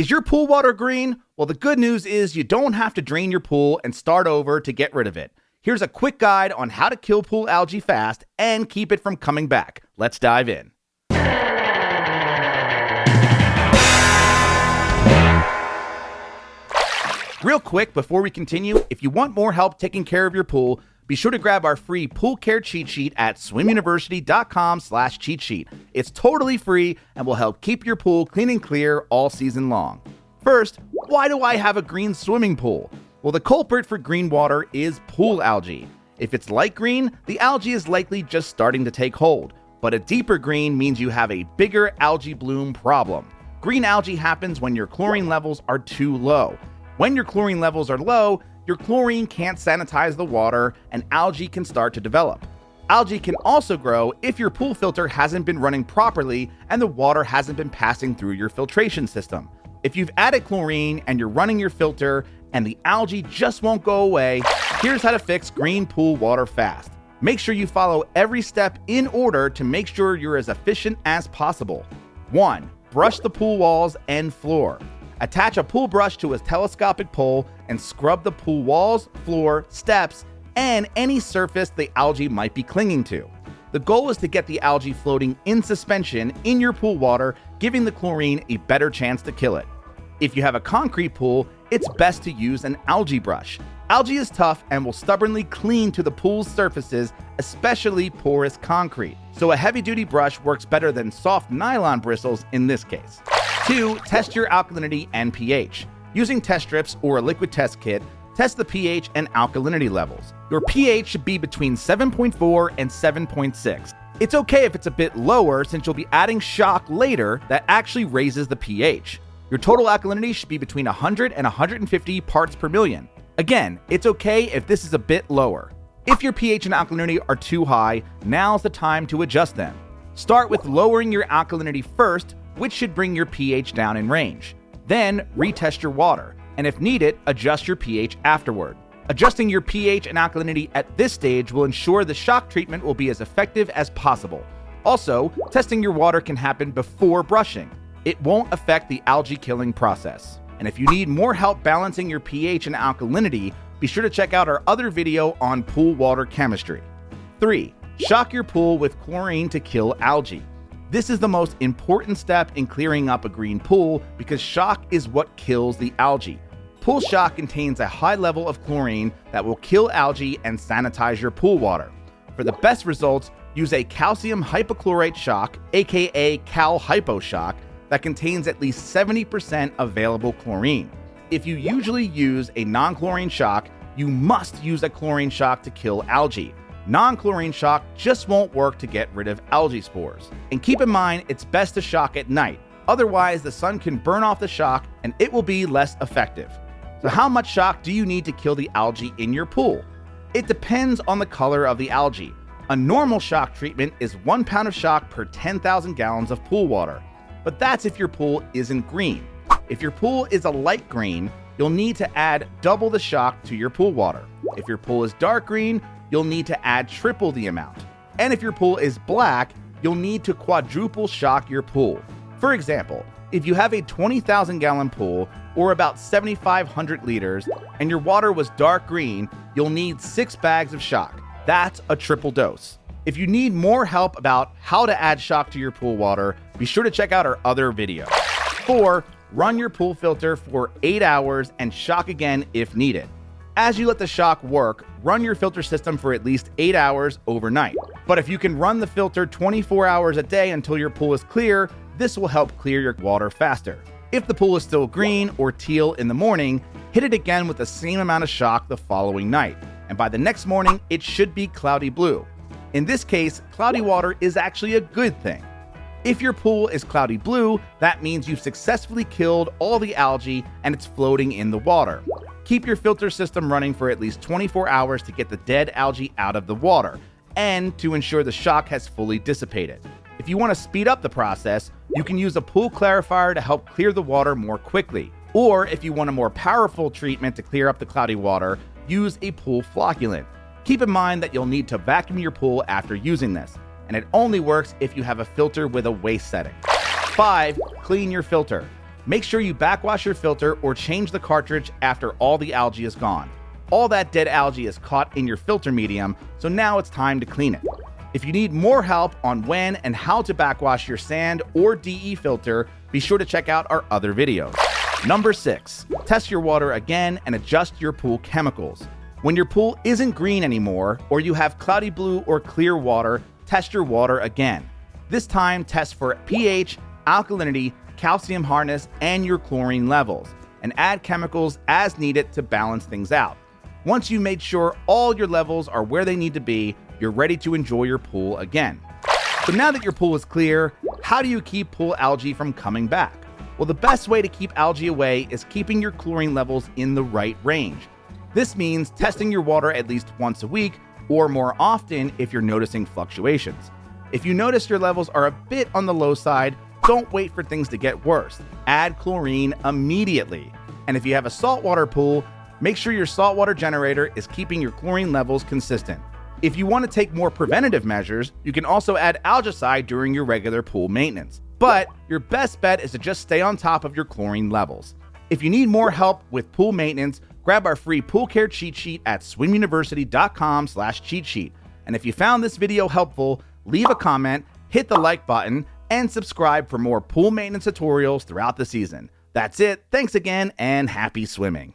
Is your pool water green? Well, the good news is you don't have to drain your pool and start over to get rid of it. Here's a quick guide on how to kill pool algae fast and keep it from coming back. Let's dive in. Real quick before we continue, if you want more help taking care of your pool, be sure to grab our free pool care cheat sheet at swimuniversity.com/cheat sheet. It's totally free and will help keep your pool clean and clear all season long. First, why do I have a green swimming pool? Well, the culprit for green water is pool algae. If it's light green, the algae is likely just starting to take hold, but a deeper green means you have a bigger algae bloom problem. Green algae happens when your chlorine levels are too low. When your chlorine levels are low, your chlorine can't sanitize the water and algae can start to develop. Algae can also grow if your pool filter hasn't been running properly and the water hasn't been passing through your filtration system. If you've added chlorine and you're running your filter and the algae just won't go away, here's how to fix green pool water fast. Make sure you follow every step in order to make sure you're as efficient as possible. 1. Brush the pool walls and floor. Attach a pool brush to a telescopic pole and scrub the pool walls, floor, steps, and any surface the algae might be clinging to. The goal is to get the algae floating in suspension in your pool water, giving the chlorine a better chance to kill it. If you have a concrete pool, it's best to use an algae brush. Algae is tough and will stubbornly cling to the pool's surfaces, especially porous concrete. So a heavy-duty brush works better than soft nylon bristles in this case. 2. Test your alkalinity and pH. Using test strips or a liquid test kit, test the pH and alkalinity levels. Your pH should be between 7.4 and 7.6. It's okay if it's a bit lower since you'll be adding shock later that actually raises the pH. Your total alkalinity should be between 100 and 150 parts per million. Again, it's okay if this is a bit lower. If your pH and alkalinity are too high, now's the time to adjust them. Start with lowering your alkalinity first, which should bring your pH down in range. Then, retest your water, and if needed, adjust your pH afterward. Adjusting your pH and alkalinity at this stage will ensure the shock treatment will be as effective as possible. Also, testing your water can happen before brushing. It won't affect the algae killing process. And if you need more help balancing your pH and alkalinity, be sure to check out our other video on pool water chemistry. 3. Shock your pool with chlorine to kill algae. This is the most important step in clearing up a green pool because shock is what kills the algae. Pool shock contains a high level of chlorine that will kill algae and sanitize your pool water. For the best results, use a calcium hypochlorite shock, aka Cal Hypo shock, that contains at least 70% available chlorine. If you usually use a non-chlorine shock, you must use a chlorine shock to kill algae. Non-chlorine shock just won't work to get rid of algae spores. And keep in mind, it's best to shock at night. Otherwise, the sun can burn off the shock and it will be less effective. So how much shock do you need to kill the algae in your pool? It depends on the color of the algae. A normal shock treatment is 1 pound of shock per 10,000 gallons of pool water. But that's if your pool isn't green. If your pool is a light green, you'll need to add double the shock to your pool water. If your pool is dark green, you'll need to add triple the amount. And if your pool is black, you'll need to quadruple shock your pool. For example, if you have a 20,000 gallon pool, or about 7,500 liters, and your water was dark green, you'll need 6 bags of shock. That's a triple dose. If you need more help about how to add shock to your pool water, be sure to check out our other video. 4. Run your pool filter for 8 hours and shock again if needed. As you let the shock work, run your filter system for at least 8 hours overnight. But if you can run the filter 24 hours a day until your pool is clear, this will help clear your water faster. If the pool is still green or teal in the morning, hit it again with the same amount of shock the following night. And by the next morning, it should be cloudy blue. In this case, cloudy water is actually a good thing. If your pool is cloudy blue, that means you've successfully killed all the algae and it's floating in the water. Keep your filter system running for at least 24 hours to get the dead algae out of the water and to ensure the shock has fully dissipated. If you want to speed up the process, you can use a pool clarifier to help clear the water more quickly. Or if you want a more powerful treatment to clear up the cloudy water, use a pool flocculant. Keep in mind that you'll need to vacuum your pool after using this, and it only works if you have a filter with a waste setting. 5. Clean your filter. Make sure you backwash your filter or change the cartridge after all the algae is gone. All that dead algae is caught in your filter medium, so now it's time to clean it. If you need more help on when and how to backwash your sand or DE filter, be sure to check out our other videos. Number 6, test your water again and adjust your pool chemicals. When your pool isn't green anymore, or you have cloudy blue or clear water, test your water again. This time, test for pH, alkalinity, calcium hardness, and your chlorine levels, and add chemicals as needed to balance things out. Once you've made sure all your levels are where they need to be, you're ready to enjoy your pool again. So now that your pool is clear, how do you keep pool algae from coming back? Well, the best way to keep algae away is keeping your chlorine levels in the right range. This means testing your water at least once a week or more often if you're noticing fluctuations. If you notice your levels are a bit on the low side, don't wait for things to get worse. Add chlorine immediately. And if you have a saltwater pool, make sure your saltwater generator is keeping your chlorine levels consistent. If you want to take more preventative measures, you can also add algicide during your regular pool maintenance. But your best bet is to just stay on top of your chlorine levels. If you need more help with pool maintenance, grab our free pool care cheat sheet at swimuniversity.com/cheat sheet. And if you found this video helpful, leave a comment, hit the like button, and subscribe for more pool maintenance tutorials throughout the season. That's it. Thanks again, and happy swimming.